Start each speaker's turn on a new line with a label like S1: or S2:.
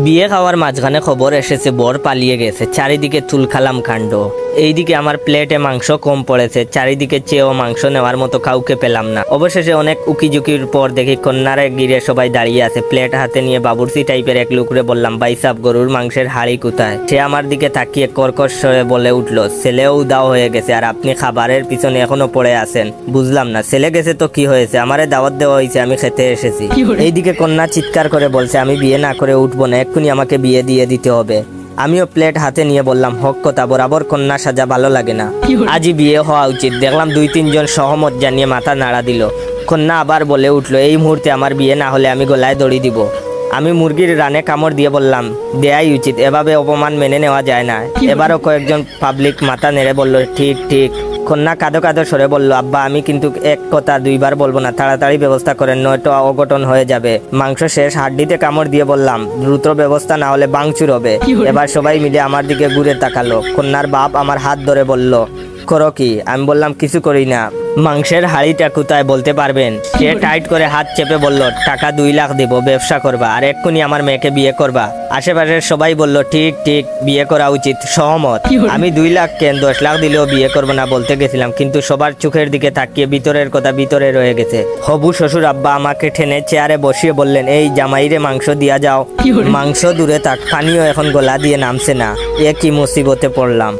S1: বিয়ে খাওয়ার মাঝখানে খবর এসেছে বর পালিয়ে গেছে, চারিদিকে তুলখালাম কাণ্ড। এইদিকে আমার প্লেটে মাংস কম পড়েছে, চারিদিকে চেয়েও মাংস নেওয়ার মতো কাউকে পেলাম না। অবশেষে অনেক উকিঝুঁকির পর দেখি কন্যারে গিরে সবাই দাঁড়িয়ে আছে। প্লেট হাতে নিয়ে বাবুর্চি টাইপের এক লোকরে বললাম, ভাই সাব গরুর মাংসের হাড়ি কোথায়? সে আমার দিকে তাকিয়ে কর্কশ স্বরে বলে উঠলো, ছেলেও উদাও হয়ে গেছে আর আপনি খাবারের পিছনে এখনো পড়ে আছেন। বুঝলাম না, ছেলে গেছে তো কি হয়েছে, আমারে দাওয়াত দেওয়া হয়েছে, আমি খেতে এসেছি। এইদিকে কন্যা চিৎকার করে বলছে, আমি বিয়ে না করে উঠবো না, এক্ষুনি আমাকে বিয়ে দিয়ে দিতে হবে। আমিও প্লেট হাতে নিয়ে বললাম, হক কথা, বরাবর কন্যা সাজা ভালো লাগে না, আজই বিয়ে হওয়া উচিত। দেখলাম 2-3 জন সহমত জানিয়ে মাথা নাড়া দিল। কন্যা আবার বলে উঠলো, এই মুহূর্তে আমার বিয়ে না হলে আমি গলায় দড়ি দিব। আমি মুরগির রানে কামড় দিয়ে বললাম, দেয়াই উচিত, এভাবে অপমান মেনে নেওয়া যায় না। এবারও কয়েকজন পাবলিক মাথা নেড়ে বলল, ঠিক ঠিক। কন্যা কাঁদো কাঁদো সরে বলল, আব্বা আমি কিন্তু এক কথা 2বার বলবো না, তাড়াতাড়ি ব্যবস্থা করেন, নয়তো অঘটন হয়ে যাবে। মাংস শেষ, হাড্ডিতে কামড় দিয়ে বললাম, দ্রুত ব্যবস্থা না হলে বাংচুর হবে। এবার সবাই মিলে আমার দিকে ঘুরে তাকালো। কন্যার বাপ আমার হাত ধরে বলল, করো কি? আমি বললাম, কিছু করি না। মাংসের হাড়িটা কোথায় বলতে পারবেন? সে টাইট করে হাত চেপে বলল, টাকা 2 লাখ দিব, ব্যবসা করবা আর এক্ষুনি আমার মেয়েকে বিয়ে করবা। আশেপাশের সবাই বলল, ঠিক ঠিক, বিয়ে করা উচিত, সহমত। আমি 2 লাখ কেন 10 লাখ দিলেও বিয়ে করবো না বলতে গেছিলাম, কিন্তু সবার চোখের দিকে তাকিয়ে ভিতরের কথা ভিতরে রয়ে গেছে। হবু শ্বশুর আব্বা আমাকে টেনে চেয়ারে বসিয়ে বললেন, এই জামাইরে মাংস দিয়া যাও। মাংস দূরে থাক, পানিও এখন গলা দিয়ে নামছে না। এ কি মুসিবতে পড়লাম।